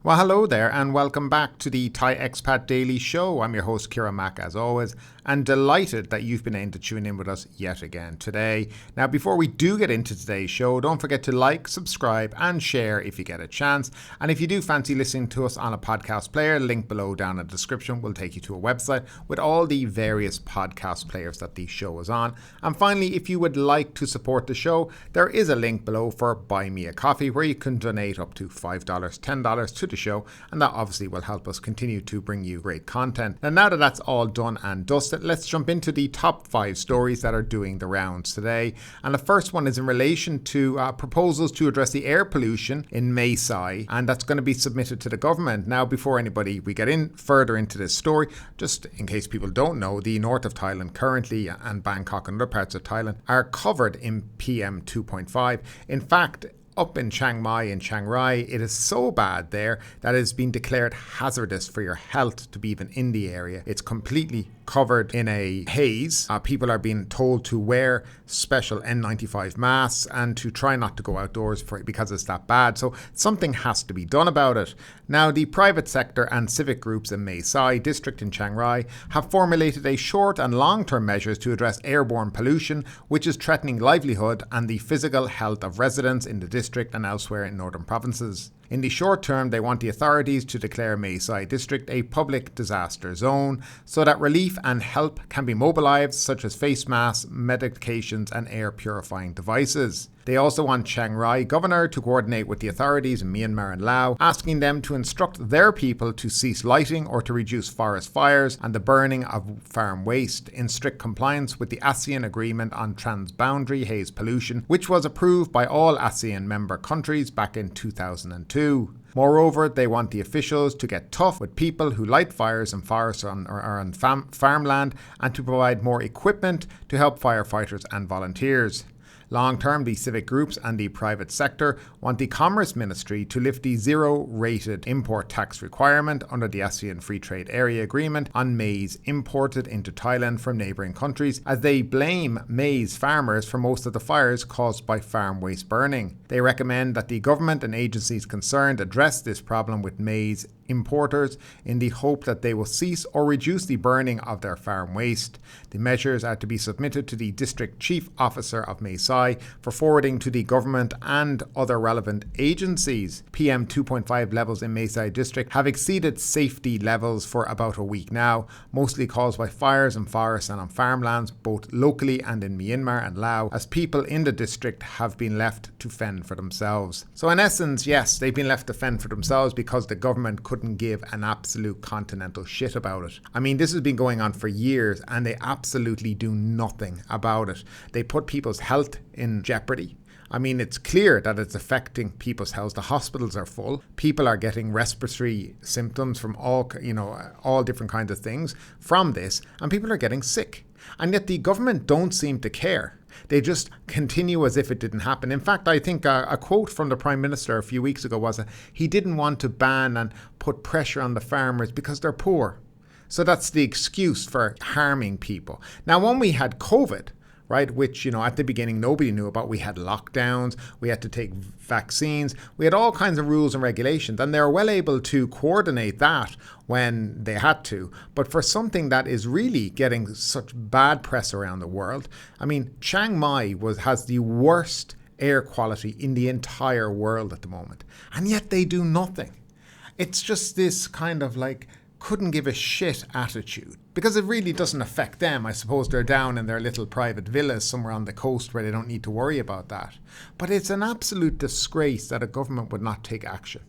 Well, hello there and welcome back to the Thai Expat Daily Show. I'm your host, Kira Mack, as always, and delighted that you've been able to tune in with us yet again today. Now, before we do get into today's show, don't forget to like, subscribe, and share if you get a chance. And if you do fancy listening to us on a podcast player, link below down in the description will take you to a website with all the various podcast players that the show is on. And finally, if you would like to support the show, there is a link below for Buy Me a Coffee where you can donate up to $5, $10 to the show, and that obviously will help us continue to bring you great content. And now that that's all done and dusted, let's jump into the top 5 stories that are doing the rounds today. And the first one is in relation to proposals to address the air pollution in Mae Sai, and that's going to be submitted to the government. Now, before we get in further into this story, just in case people don't know, the north of Thailand currently and Bangkok and other parts of Thailand are covered in PM 2.5. In fact, up in Chiang Mai and Chiang Rai, it is so bad there that it has been declared hazardous for your health to be even in the area. It's completely covered in a haze. People are being told to wear special N95 masks and to try not to go outdoors because it's that bad. So something has to be done about it. Now, the private sector and civic groups in Mae Sai district in Chiang Rai have formulated a short and long-term measures to address airborne pollution, which is threatening livelihood and the physical health of residents in the district and elsewhere in northern provinces. In the short term, they want the authorities to declare Mae Sai district a public disaster zone so that relief and help can be mobilised, such as face masks, medications and air purifying devices. They also want Chiang Rai governor to coordinate with the authorities in Myanmar and Laos, asking them to instruct their people to cease lighting or to reduce forest fires and the burning of farm waste in strict compliance with the ASEAN Agreement on Transboundary Haze Pollution, which was approved by all ASEAN member countries back in 2002. Moreover, they want the officials to get tough with people who light fires in forests or on farmland and to provide more equipment to help firefighters and volunteers. Long term, the civic groups and the private sector want the Commerce Ministry to lift the zero-rated import tax requirement under the ASEAN Free Trade Area Agreement on maize imported into Thailand from neighbouring countries, as they blame maize farmers for most of the fires caused by farm waste burning. They recommend that the government and agencies concerned address this problem with maize importers in the hope that they will cease or reduce the burning of their farm waste. The measures are to be submitted to the District Chief Officer of Mae Sai for forwarding to the government and other relevant agencies. PM 2.5 levels in Mae Sai district have exceeded safety levels for about a week now, mostly caused by fires in forests and on farmlands, both locally and in Myanmar and Laos, as people in the district have been left to fend for themselves. So in essence, yes, they've been left to fend for themselves because the government couldn't give an absolute continental shit about it. I mean, this has been going on for years and they absolutely do nothing about it. They put people's health in jeopardy. I mean, it's clear that it's affecting people's health. The hospitals are full. People are getting respiratory symptoms from all different kinds of things from this, and people are getting sick. And yet the government don't seem to care. They just continue as if it didn't happen. In fact, I think a quote from the Prime Minister a few weeks ago was that he didn't want to ban and put pressure on the farmers because they're poor. So that's the excuse for harming people. Now, when we had COVID, right, which, at the beginning nobody knew about, we had lockdowns, we had to take vaccines, we had all kinds of rules and regulations, and they were well able to coordinate that when they had to. But for something that is really getting such bad press around the world, I mean, Chiang Mai has the worst air quality in the entire world at the moment, and yet they do nothing. It's just this kind of couldn't give a shit attitude, because it really doesn't affect them. I suppose they're down in their little private villas somewhere on the coast where they don't need to worry about that. But it's an absolute disgrace that a government would not take action.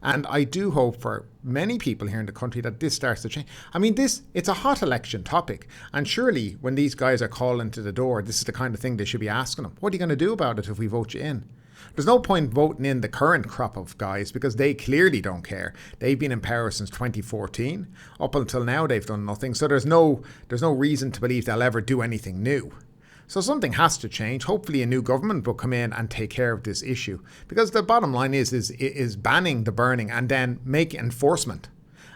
And I do hope for many people here in the country that this starts to change. I mean, it's a hot election topic. And surely when these guys are calling to the door, this is the kind of thing they should be asking them. What are you going to do about it if we vote you in? There's no point voting in the current crop of guys because they clearly don't care. They've been in power since 2014. Up until now, they've done nothing. So there's no reason to believe they'll ever do anything new. So something has to change. Hopefully a new government will come in and take care of this issue. Because the bottom line is banning the burning and then make enforcement.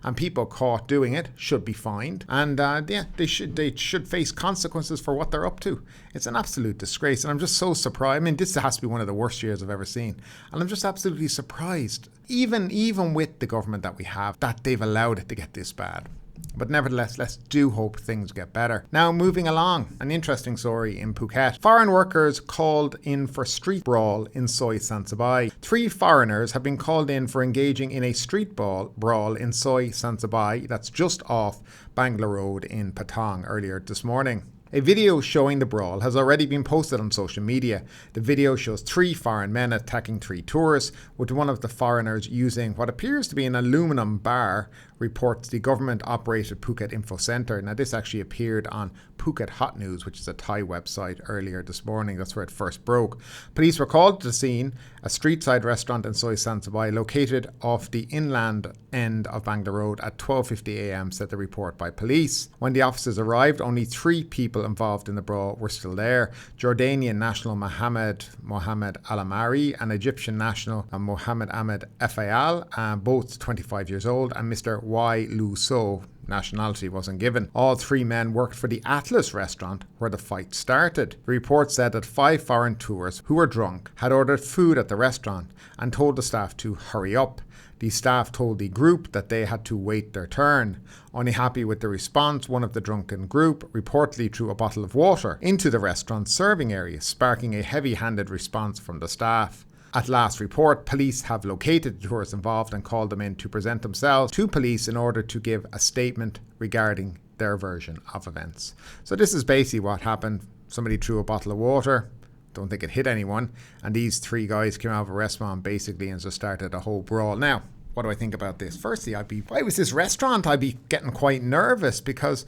and people caught doing it should be fined, and they should face consequences for what they're up to. It's an absolute disgrace, and I'm just so surprised. I mean, this has to be one of the worst years I've ever seen, and I'm just absolutely surprised, even with the government that we have, that they've allowed it to get this bad. But nevertheless, let's do hope things get better. Now, moving along, an interesting story in Phuket. Foreign workers called in for street brawl in Soi Sansabai. 3 foreigners have been called in for engaging in a street brawl in Soi Sansabai, that's just off Bangla Road in Patong, earlier this morning. A video showing the brawl has already been posted on social media. The video shows 3 foreign men attacking 3 tourists, with one of the foreigners using what appears to be an aluminum bar, reports the government-operated Phuket Info Centre. Now, this actually appeared on Phuket Hot News, which is a Thai website, earlier this morning. That's where it first broke. Police were called to the scene, a street-side restaurant in Soi Sansabai, located off the inland end of Bangla Road at 12:50 a.m, said the report by police. When the officers arrived, only 3 people involved in the brawl were still there. Jordanian national Mohammed Alamari and Egyptian national Mohammed Ahmed Efayal, both 25 years old, and Mr. Y. Lu So, nationality wasn't given. All 3 men worked for the Atlas restaurant where the fight started. The report said that 5 foreign tourists who were drunk had ordered food at the restaurant and told the staff to hurry up. The staff told the group that they had to wait their turn. Unhappy with the response, one of the drunken group reportedly threw a bottle of water into the restaurant's serving area, sparking a heavy-handed response from the staff. At last report, police have located the tourists involved and called them in to present themselves to police in order to give a statement regarding their version of events. So this is basically what happened. Somebody threw a bottle of water. Don't think it hit anyone. And these 3 guys came out of a restaurant basically and just started a whole brawl. Now, what do I think about this? Firstly, if I was this restaurant, I'd be getting quite nervous, because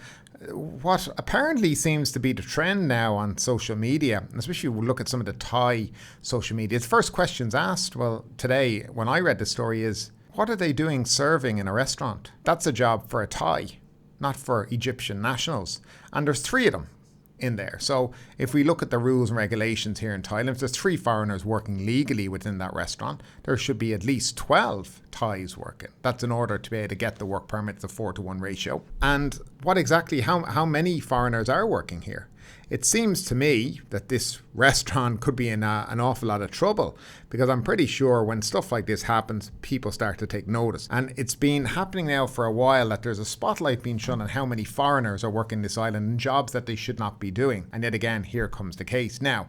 what apparently seems to be the trend now on social media, especially when we look at some of the Thai social media, the first questions asked, well, today when I read the story, is what are they doing serving in a restaurant? That's a job for a Thai, not for Egyptian nationals. And there's 3 of them in there. So if we look at the rules and regulations here in Thailand, if there's 3 foreigners working legally within that restaurant, there should be at least 12 Thais working. That's in order to be able to get the work permit, the 4-to-1 ratio. And what exactly, how many foreigners are working here? It seems to me that this restaurant could be in an awful lot of trouble, because I'm pretty sure when stuff like this happens, people start to take notice. And it's been happening now for a while that there's a spotlight being shone on how many foreigners are working this island in jobs that they should not be doing. And yet again, here comes the case. Now,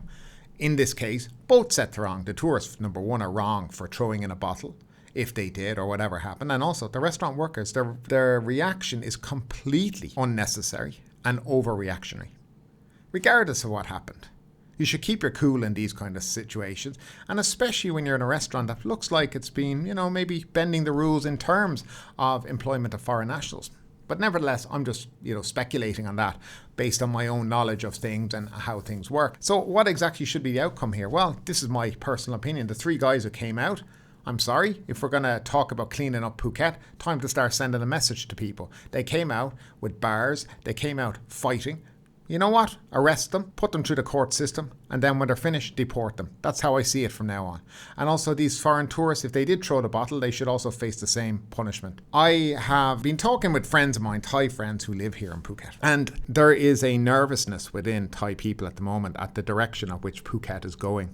in this case, both sets are wrong. The tourists, number one, are wrong for throwing in a bottle, if they did, or whatever happened. And also the restaurant workers, their reaction is completely unnecessary and overreactionary. Regardless of what happened, you should keep your cool in these kind of situations, and especially when you're in a restaurant that looks like it's been, maybe bending the rules in terms of employment of foreign nationals. But nevertheless, I'm just, speculating on that based on my own knowledge of things and how things work. So what exactly should be the outcome here? Well, this is my personal opinion. The 3 guys who came out, I'm sorry, if we're going to talk about cleaning up Phuket, time to start sending a message to people. They came out with bars, they came out fighting. You know what? Arrest them, put them through the court system, and then when they're finished, deport them. That's how I see it from now on. And also these foreign tourists, if they did throw the bottle, they should also face the same punishment. I have been talking with friends of mine, Thai friends who live here in Phuket, and there is a nervousness within Thai people at the moment at the direction of which Phuket is going.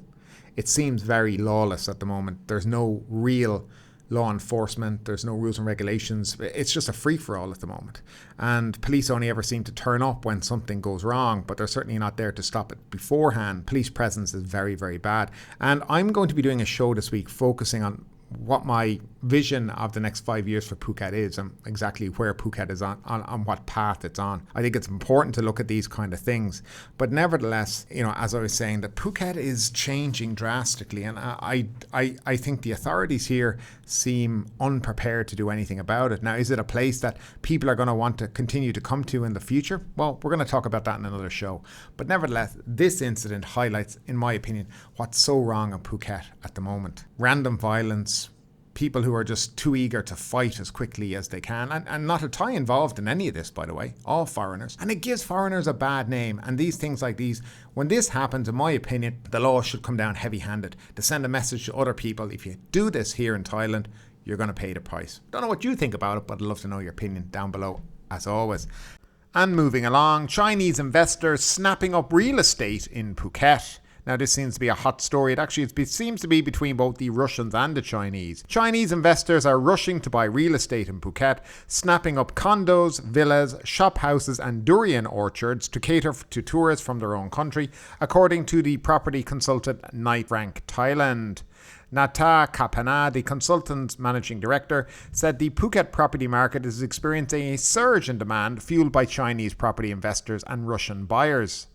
It seems very lawless at the moment. There's no real law enforcement, there's no rules and regulations. It's just a free-for-all at the moment. And police only ever seem to turn up when something goes wrong, but they're certainly not there to stop it beforehand. Police presence is very, very bad. And I'm going to be doing a show this week focusing on what my vision of the next 5 years for Phuket is, and exactly where Phuket is on what path it's on. I think it's important to look at these kind of things. But nevertheless, as I was saying, that Phuket is changing drastically, and I think the authorities here seem unprepared to do anything about it. Now, is it a place that people are going to want to continue to come to in the future? Well, we're going to talk about that in another show. But nevertheless, this incident highlights, in my opinion, what's so wrong in Phuket at the moment. Random violence, people who are just too eager to fight as quickly as they can, and not a Thai involved in any of this, by the way, all foreigners. And it gives foreigners a bad name, and these things like these, when this happens, in my opinion, the law should come down heavy-handed to send a message to other people. If you do this here in Thailand, you're going to pay the price. Don't know what you think about it, but I'd love to know your opinion down below, as always. And moving along, Chinese investors snapping up real estate in Phuket. Now, this seems to be a hot story. It seems to be between both the Russians and the Chinese. Chinese investors are rushing to buy real estate in Phuket, snapping up condos, villas, shop houses and durian orchards to cater to tourists from their own country, according to the property consultant Knight Frank Thailand. Nata Kapana, the consultant's managing director, said the Phuket property market is experiencing a surge in demand fueled by Chinese property investors and Russian buyers.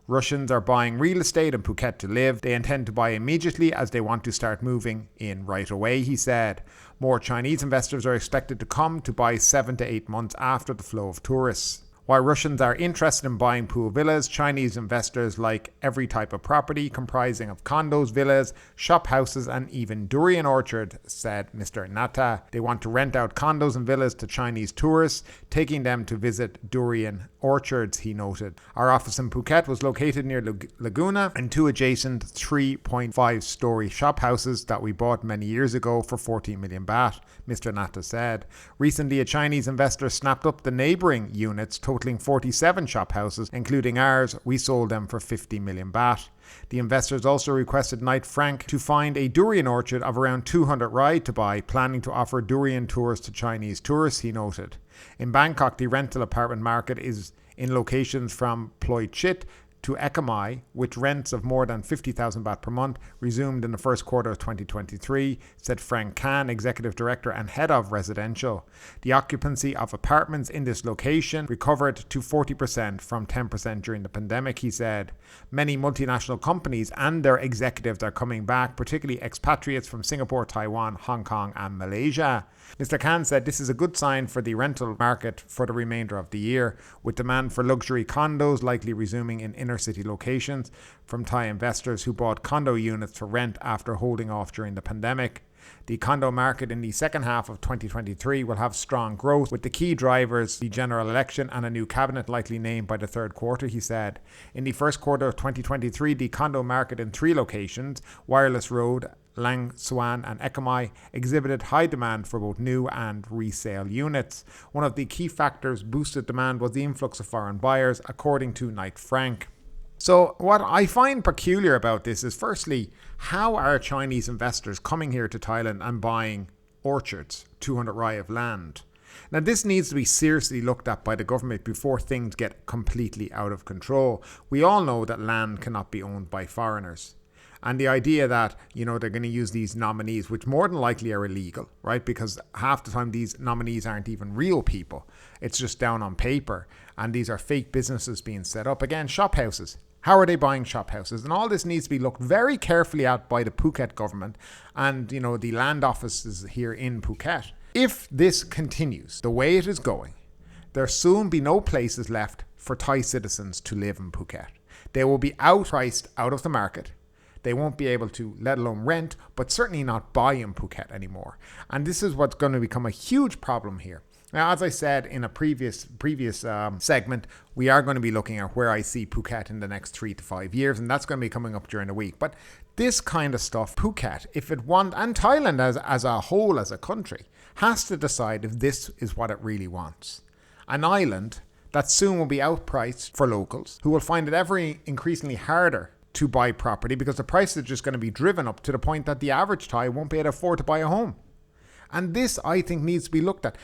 Russians are buying real estate in Phuket to live. They intend to buy immediately as they want to start moving in right away, he said. More Chinese investors are expected to come to buy 7 to 8 months after the flow of tourists. While Russians are interested in buying pool villas, Chinese investors like every type of property comprising of condos, villas, shop houses and even durian orchard, said Mr. Nata. They want to rent out condos and villas to Chinese tourists, taking them to visit durian orchards, he noted. Our office in Phuket was located near Laguna and 2 adjacent 3.5-story shop houses that we bought many years ago for 14 million baht, Mr. Nata said. Recently, a Chinese investor snapped up the neighbouring units, totaling 47 shop houses, including ours. We sold them for 50 million baht. The investors also requested Knight Frank to find a durian orchard of around 200 rai to buy, planning to offer durian tours to Chinese tourists, he noted. In Bangkok, the rental apartment market is in locations from Ploi Chit to Ekamai, with rents of more than 50,000 baht per month, resumed in the first quarter of 2023, said Frank Khan, Executive Director and Head of Residential. The occupancy of apartments in this location recovered to 40% from 10% during the pandemic, he said. Many multinational companies and their executives are coming back, particularly expatriates from Singapore, Taiwan, Hong Kong and Malaysia. Mr. Khan said this is a good sign for the rental market for the remainder of the year, with demand for luxury condos likely resuming in inner city locations from Thai investors who bought condo units for rent after holding off during the pandemic. The condo market in the second half of 2023 will have strong growth, with the key drivers the general election and a new cabinet likely named by the third quarter, he said. In the first quarter of 2023, the condo market in 3 locations, Wireless Road, Lang Suan and Ekamai, exhibited high demand for both new and resale units. One of the key factors boosted demand was the influx of foreign buyers, according to Knight Frank. So what I find peculiar about this is, firstly, how are Chinese investors coming here to Thailand and buying orchards, 200 rai of land? Now, this needs to be seriously looked at by the government before things get completely out of control. We all know that land cannot be owned by foreigners. And the idea that, they're going to use these nominees, which more than likely are illegal, right? Because half the time these nominees aren't even real people. It's just down on paper. And these are fake businesses being set up. Again, shop houses. How are they buying shop houses? And all this needs to be looked very carefully at by the Phuket government and, the land offices here in Phuket. If this continues the way it is going, there'll soon be no places left for Thai citizens to live in Phuket. They will be outpriced out of the market. They won't be able to, let alone rent, but certainly not buy in Phuket anymore. And this is what's going to become a huge problem here. Now, as I said in a previous segment, we are going to be looking at where I see Phuket in the next 3 to 5 years, and that's going to be coming up during the week. But this kind of stuff, Phuket, if it wants, and Thailand as a whole, as a country, has to decide if this is what it really wants. An island that soon will be outpriced for locals, who will find it ever increasingly harder to buy property because the price is just going to be driven up to the point that the average Thai won't be able to afford to buy a home. And this, I think, needs to be looked at.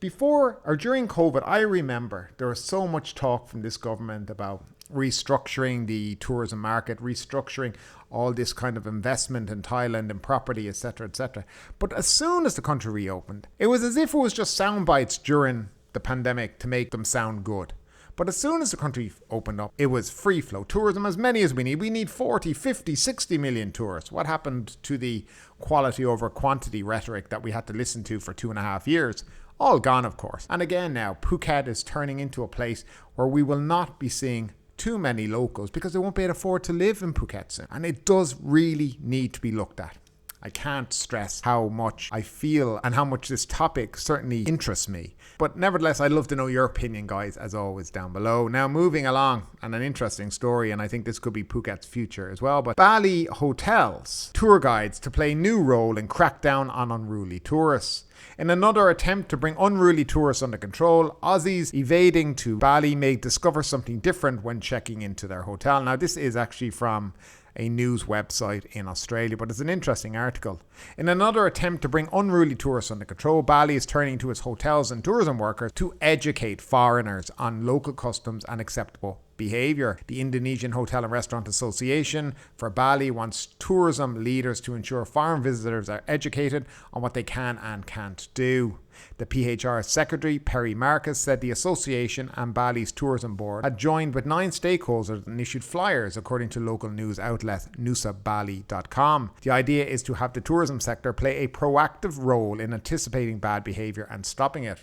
Before or during COVID, I remember there was so much talk from this government about restructuring the tourism market, restructuring all this kind of investment in Thailand and property, etc., etc. But as soon as the country reopened, it was as if it was just sound bites during the pandemic to make them sound good. But as soon as the country opened up, it was free flow tourism, as many as we need. We need 40, 50, 60 million tourists. What happened to the quality over quantity rhetoric that we had to listen to for 2.5 years? All gone, of course. And again now, Phuket is turning into a place where we will not be seeing too many locals because they won't be able to afford to live in Phuket soon. And it does really need to be looked at. I can't stress how much I feel and how much this topic certainly interests me. But nevertheless, I'd love to know your opinion, guys, as always, down below. Now, moving along, and an interesting story, and I think this could be Phuket's future as well, but Bali hotels tour guides to play new role in crackdown on unruly tourists. In another attempt to bring unruly tourists under control, Aussies evading to Bali may discover something different when checking into their hotel. Now, this is actually from a news website in Australia, but it's an interesting article. In another attempt to bring unruly tourists under control, Bali is turning to its hotels and tourism workers to educate foreigners on local customs and acceptable behaviour. The Indonesian Hotel and Restaurant Association for Bali wants tourism leaders to ensure foreign visitors are educated on what they can and can't do. The PHR Secretary, Perry Marcus, said the association and Bali's tourism board had joined with 9 stakeholders and issued flyers, according to local news outlet nusabali.com. The idea is to have the tourism sector play a proactive role in anticipating bad behaviour and stopping it.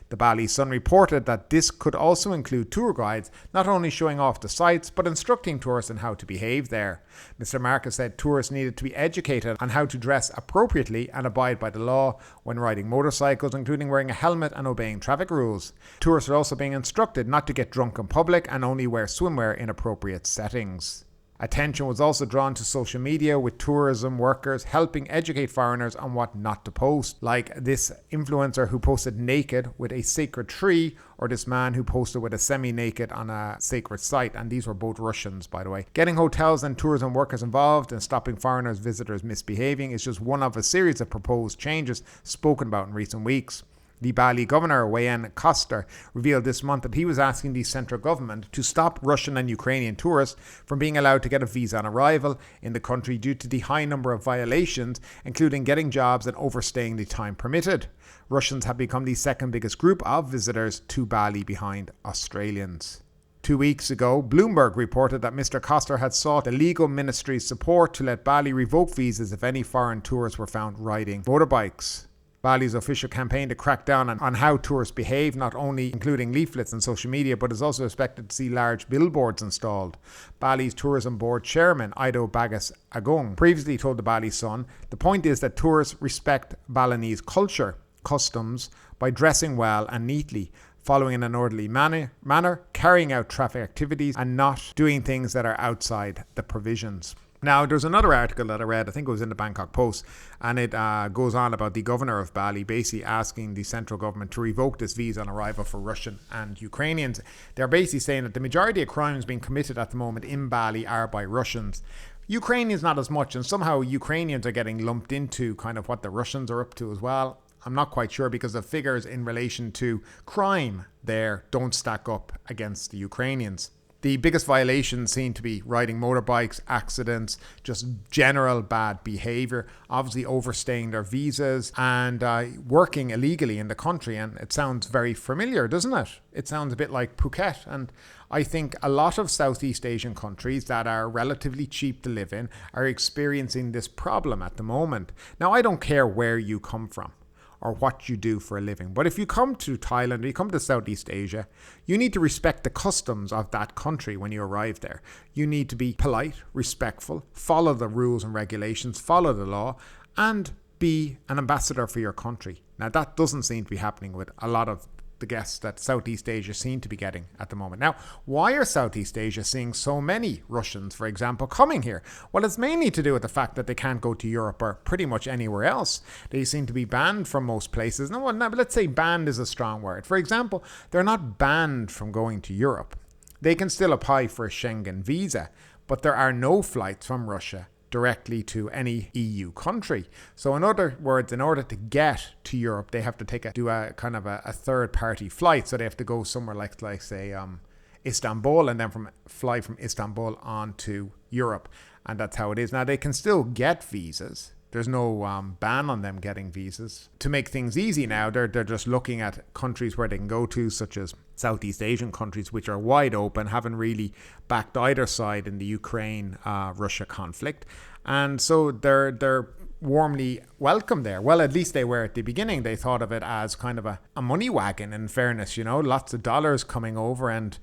The Bali Sun reported that this could also include tour guides, not only showing off the sites, but instructing tourists on how to behave there. Mr. Marcus said tourists needed to be educated on how to dress appropriately and abide by the law when riding motorcycles, including wearing a helmet and obeying traffic rules. Tourists are also being instructed not to get drunk in public and only wear swimwear in appropriate settings. Attention was also drawn to social media, with tourism workers helping educate foreigners on what not to post, like this influencer who posted naked with a sacred tree, or this man who posted with a semi-naked on a sacred site, and these were both Russians, by the way. Getting hotels and tourism workers involved in stopping foreigners visitors misbehaving is just one of a series of proposed changes spoken about in recent weeks. The Bali governor, Wayan Koster, revealed this month that he was asking the central government to stop Russian and Ukrainian tourists from being allowed to get a visa on arrival in the country due to the high number of violations, including getting jobs and overstaying the time permitted. Russians have become the second biggest group of visitors to Bali behind Australians. 2 weeks ago, Bloomberg reported that Mr. Koster had sought the legal ministry's support to let Bali revoke visas if any foreign tourists were found riding motorbikes. Bali's official campaign to crack down on how tourists behave, not only including leaflets and social media, but is also expected to see large billboards installed. Bali's tourism board chairman, Ido Bagas Agung, previously told the Bali Sun, the point is that tourists respect Balinese culture, customs, by dressing well and neatly, following in an orderly manner, carrying out traffic activities, and not doing things that are outside the provisions. Now, there's another article that I read, I think it was in the Bangkok Post, and it goes on about the governor of Bali basically asking the central government to revoke this visa on arrival for Russian and Ukrainians. They're basically saying that the majority of crimes being committed at the moment in Bali are by Russians. Ukrainians not as much, and somehow Ukrainians are getting lumped into kind of what the Russians are up to as well. I'm not quite sure, because the figures in relation to crime there don't stack up against the Ukrainians. The biggest violations seem to be riding motorbikes, accidents, just general bad behaviour, obviously overstaying their visas and working illegally in the country. And it sounds very familiar, doesn't it? It sounds a bit like Phuket. And I think a lot of Southeast Asian countries that are relatively cheap to live in are experiencing this problem at the moment. Now, I don't care where you come from or what you do for a living, but if you come to Thailand or you come to Southeast Asia, you need to respect the customs of that country when you arrive there. You need to be polite, respectful, follow the rules and regulations, follow the law, and be an ambassador for your country. Now, that doesn't seem to be happening with a lot of the guests that Southeast Asia seem to be getting at the moment. Now, why are Southeast Asia seeing so many Russians, for example, coming here? Well, it's mainly to do with the fact that they can't go to Europe or pretty much anywhere else. They seem to be banned from most places. Now, let's say banned is a strong word. For example, they're not banned from going to Europe. They can still apply for a Schengen visa, but there are no flights from Russia directly to any EU country. So in other words, in order to get to Europe, they have to do a kind of a third party flight. So they have to go somewhere like say Istanbul, and then fly from Istanbul on to Europe. And that's how it is. Now, they can still get visas. There's no ban on them getting visas. To make things easy now, they're just looking at countries where they can go to, such as Southeast Asian countries, which are wide open, haven't really backed either side in the Ukraine-Russia conflict. And so they're warmly welcome there. Well, at least they were at the beginning. They thought of it as kind of a money wagon, in fairness, lots of dollars coming over, and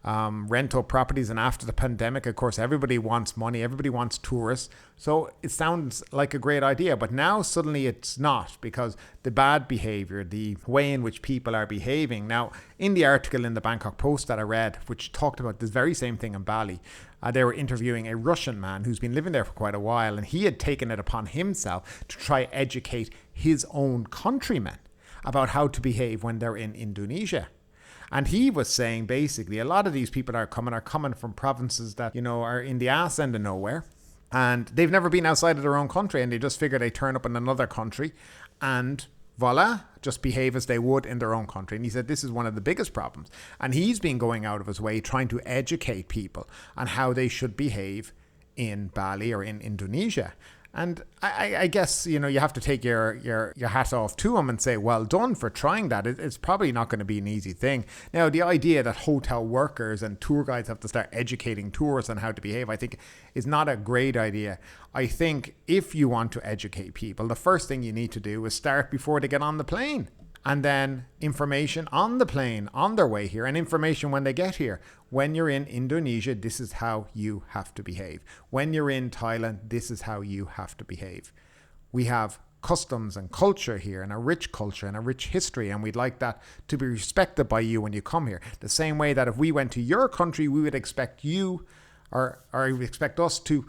rental properties. And after the pandemic, of course, everybody wants money, everybody wants tourists. So it sounds like a great idea, but now suddenly it's not, because the bad behavior, the way in which people are behaving. Now, in the article in the Bangkok Post that I read, which talked about this very same thing in Bali, they were interviewing a Russian man who's been living there for quite a while, and he had taken it upon himself to try educate his own countrymen about how to behave when they're in Indonesia. And he was saying basically a lot of these people are coming from provinces that, are in the ass end of nowhere. And they've never been outside of their own country, and they just figure they turn up in another country and voila, just behave as they would in their own country. And he said this is one of the biggest problems. And he's been going out of his way trying to educate people on how they should behave in Bali or in Indonesia. And I guess, you have to take your hat off to him and say, well done for trying that. It's probably not going to be an easy thing. Now, the idea that hotel workers and tour guides have to start educating tourists on how to behave, I think is not a great idea. I think if you want to educate people, the first thing you need to do is start before they get on the plane. And then information on the plane, on their way here, and information when they get here. When you're in Indonesia, this is how you have to behave. When you're in Thailand, this is how you have to behave. We have customs and culture here, and a rich culture and a rich history, and we'd like that to be respected by you when you come here. The same way that if we went to your country, we would expect you, or you would expect us to,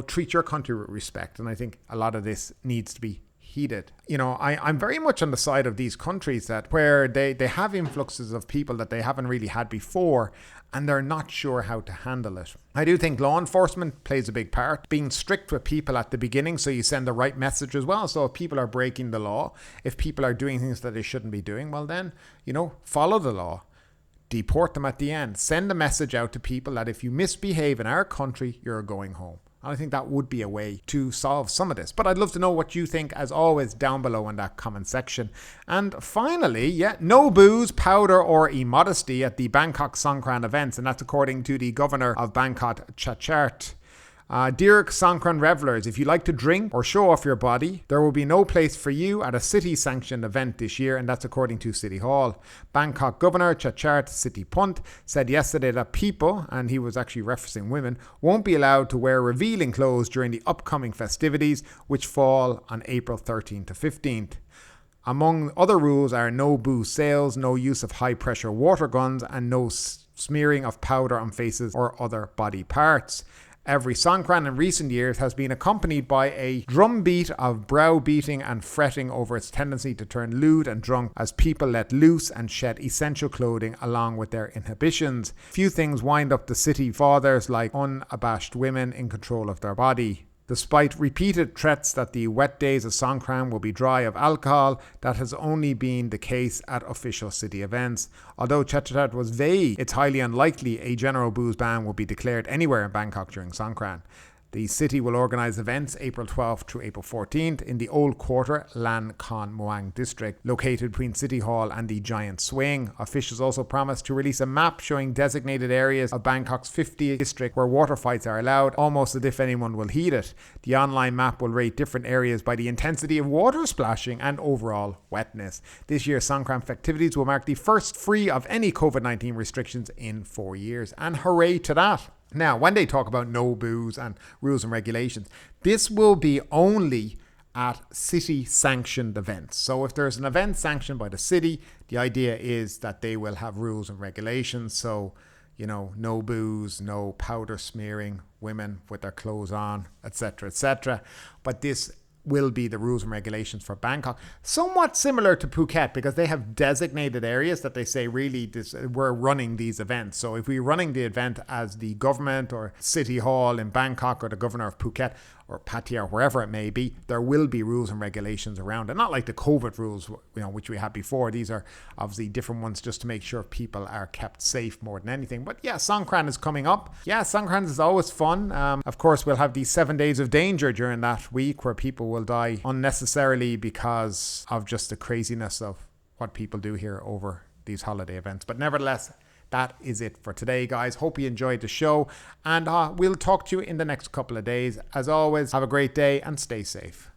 treat your country with respect. And I think a lot of this needs to be heated. I'm very much on the side of these countries that where they have influxes of people that they haven't really had before, and they're not sure how to handle it. I do think law enforcement plays a big part, being strict with people at the beginning so you send the right message as well. So if people are breaking the law, if people are doing things that they shouldn't be doing, well then, follow the law. Deport them at the end. Send a message out to people that if you misbehave in our country, you're going home. And I think that would be a way to solve some of this. But I'd love to know what you think, as always, down below in that comment section. And finally, no booze, powder or immodesty at the Bangkok Songkran events. And that's according to the governor of Bangkok, Chachart. Dear Songkran revelers, if you like to drink or show off your body, there will be no place for you at a city-sanctioned event this year, and that's according to City Hall. Bangkok Governor Chachart Sittipunt said yesterday that people, and he was actually referencing women, won't be allowed to wear revealing clothes during the upcoming festivities, which fall on April 13th to 15th. Among other rules are no booze sales, no use of high-pressure water guns, and no smearing of powder on faces or other body parts. Every Songkran in recent years has been accompanied by a drumbeat of browbeating and fretting over its tendency to turn lewd and drunk as people let loose and shed essential clothing along with their inhibitions. Few things wind up the city fathers like unabashed women in control of their body. Despite repeated threats that the wet days of Songkran will be dry of alcohol, that has only been the case at official city events. Although Chachart was vague, it's highly unlikely a general booze ban will be declared anywhere in Bangkok during Songkran. The city will organise events April 12th to April 14th in the Old Quarter, Lan Kon Muang district, located between City Hall and the Giant Swing. Officials also promised to release a map showing designated areas of Bangkok's 50th district where water fights are allowed, almost as if anyone will heed it. The online map will rate different areas by the intensity of water splashing and overall wetness. This year's Songkran festivities will mark the first free of any COVID-19 restrictions in 4 years, and hooray to that. Now, when they talk about no booze and rules and regulations, this will be only at city-sanctioned events. So if there's an event sanctioned by the city, the idea is that they will have rules and regulations. So, no booze, no powder smearing, women with their clothes on, etc., etc. But this will be the rules and regulations for Bangkok. Somewhat similar to Phuket, because they have designated areas that they say really we're running these events. So if we're running the event as the government or City Hall in Bangkok or the governor of Phuket or Pattaya or wherever it may be, there will be rules and regulations around it. Not like the COVID rules, which we had before. These are obviously different ones just to make sure people are kept safe more than anything. But yeah, Songkran is coming up. Yeah, Songkran is always fun. Of course, we'll have these 7 days of danger during that week where people will die unnecessarily because of just the craziness of what people do here over these holiday events. But nevertheless, that is it for today, guys. Hope you enjoyed the show, and we'll talk to you in the next couple of days. As always, have a great day and stay safe.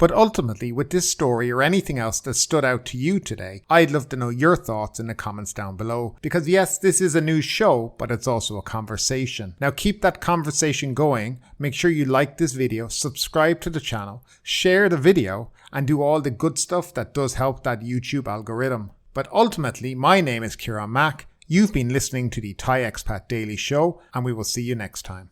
But ultimately, with this story or anything else that stood out to you today, I'd love to know your thoughts in the comments down below. Because yes, this is a news show, but it's also a conversation. Now keep that conversation going. Make sure you like this video, subscribe to the channel, share the video, and do all the good stuff that does help that YouTube algorithm. But ultimately, my name is Kieran Mack. You've been listening to the Thai Expat Daily Show, and we will see you next time.